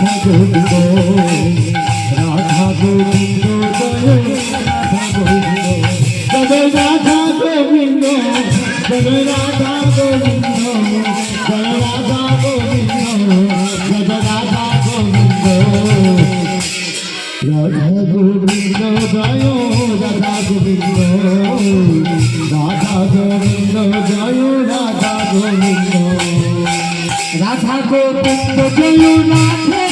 রাধা গোবিন্দ রাধা গোবিন্দ জয় রাধা গোবিন্দ জয় রাধা গোবিন্দ জয় রাধা গোবিন্দ জয় রাধা গোবিন্দ রাধা গোবিন্দ জয় রাধা গোবিন্দ রাধা গোবিন্দ জয় রাধা গোবিন্দ রাধা গোবিন্দ জয় রাধে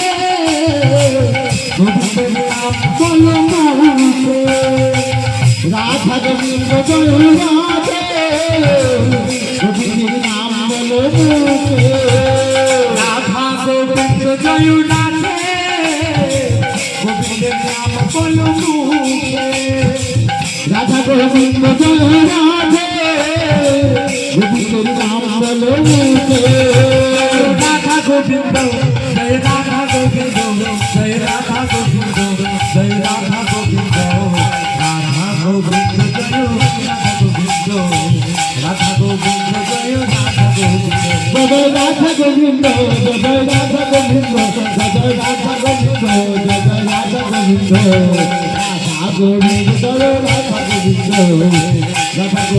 গোবিন্দের নাম বলো মুখে রাধা গোবিন্দ জয় রাধে গোবিন্দের নাম বলো মুখে রাধা গোবিন্দ জয় রাধে গোবিন্দের নাম বলো মুখে রাধা গোবিন্দ জয় রাধে গোবিন্দের নাম বলো মুখে রাধা গোবিন্দ জয় রাধা গোবিন্দ জয় রাধা গোবিন্দ জয় রাধা গোবিন্দ রাধা গোবিন্দ জয় রাধা গোবিন্দ রাধা গোবিন্দ জয় রাধা গোবিন্দ জয় রাধা গোবিন্দ জয় রাধা গোবিন্দ জয় রাধা গোবিন্দ জয় রাধা গোবিন্দ রাধা গোবিন্দ জয় রাধা গোবিন্দ রাধা গোবিন্দ জয় রাধা গোবিন্দ জয় রাধা গোবিন্দ জয় রাধা গোবিন্দ জয় রাধা গোবিন্দ জয় রাধা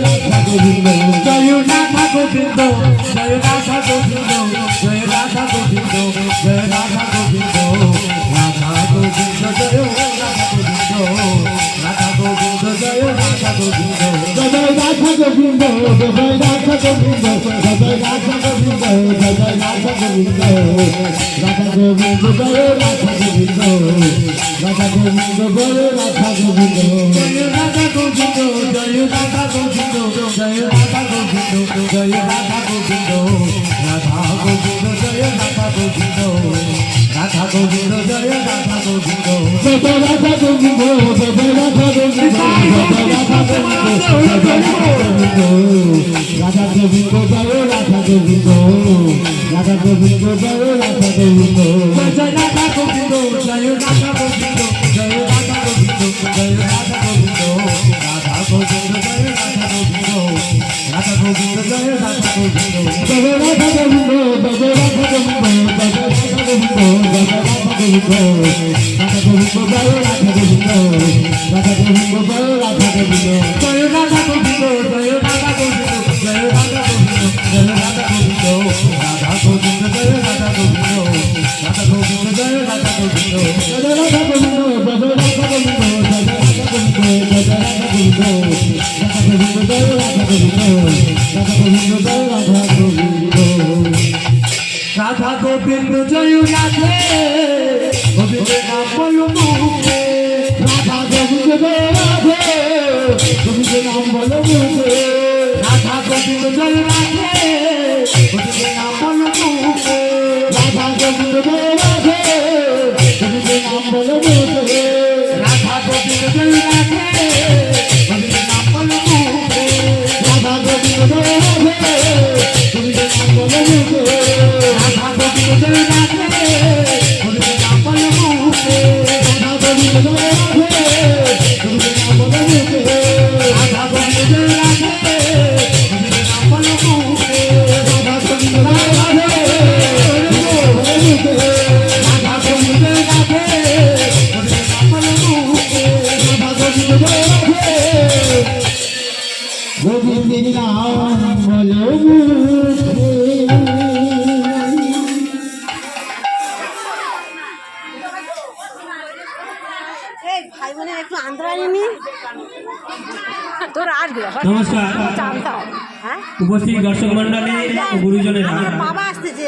গোবিন্দ রাধা গোবিন্দ জয় রাধা গোবিন্দ রাধা গোবিন্দ জয় রাধা গোবিন্দ জয় রাধা গোবিন্দ জয় রাধা গোবিন্দ জয় রাধা গোবিন্দ জয় রাধা গোবিন্দ রাধা গোবিন্দ জয় রাধা গোবিন্দ রাধা গোবিন্দ জয় রাধা গোবিন্দ জয় রাধা গোবিন্দ জয় রাধা গোবিন্দ জয় রাধা গোবিন্দ জয় রাধা গোবিন্দ রাধা গোবিন্দ জয় রাধা গোবিন্দ রাধা গোবিন্দ জয় রাধা গোবিন্দ জয় রাধা গোবিন্দ জয় রাধা গোবিন্দ জয় রাধা গোবিন্দ রাধা গোবিন্দ জয় রাধা গোবিন্দ রাধা গোবিন্দ জয় রাধা গোবিন্দ জয় রাধা গোবিন্দ জয় রাধা গোবিন্দ জয় রাধা গোবিন্দ জয় রাধা গোবিন্দ রাধা গোবিন্দ জয় রাধা গোবিন্দ রাধা গোবিন্দ জয় রাধা গোবিন্দ জয় রাধা গোবিন্দ জয় রাধা গোবিন্দ জয় রাধা গোবিন্দ জয় রাধা গোবিন্দ রাধা গোবিন্দ জয় রাধা গোবিন্দ রাধা গোবিন্দ জয় রাধা গোবিন্দ জয় রাধা গোবিন্দ জয় রাধা গোবিন্দ জয় রাধা গোবিন্দ জয় রাধা গোবিন্দ রাধা গোবিন্দ জয় রাধা গোবিন্দ রাধা গোবিন্দ জয় রাধা গোবিন্দ জয় রাধা গোবিন্দ জয় রাধা গোবিন্দ জয় রাধা গোবিন্দ জয় রাধা গোবিন্দ রাধা গোবিন্দ জয় রাধা গোবিন্দ রাধা গোবিন্দ জয় রাধা গোবিন্দ রাধা গোবিন্দ জয় রাধে গোবিন্দের নাম বলো মুখে রাধা গোবিন্দ জয় রাধে গোবিন্দের নাম বলো মুখে রাধা গোবিন্দ জয় রাধে গোবিন্দের নাম বলো মুখে রাধা গোবিন্দ জয় রাধে গোবিন্দের নাম বলো মুখে রাধা গোবিন্দ জয় রাধে গোবিন্দের নাম বলো মুখে রাধা গোবিন্দ জয় রাধে গোবিন্দের নাম বলো মুখে রাধা গোবিন্দ জয় রাধে গোবিন্দের নাম বলো মুখে রাধা গোবিন্দ জয় রাধে গোবিন্দের নাম বলো মুখে রাধা গোবিন্দ জয় রাধে গোবিন্দের নাম বলো মুখে রাধা গোবিন্দ জয় রাধে রাধা গোবিন্দ জয় রাধে গোবিন্দের নাম বলো মুখে রাধা গোবিন্দ জয় রাধে গোবিন্দের নাম বলো মুখে। ভাই বোনে একটু আন্দ্রায়নি তোর আসবে নমস্কার জানতাম হ্যাঁ উপস্থিত দর্শক মন্ডলী গুরুজনেরা বাবা আসতেছে।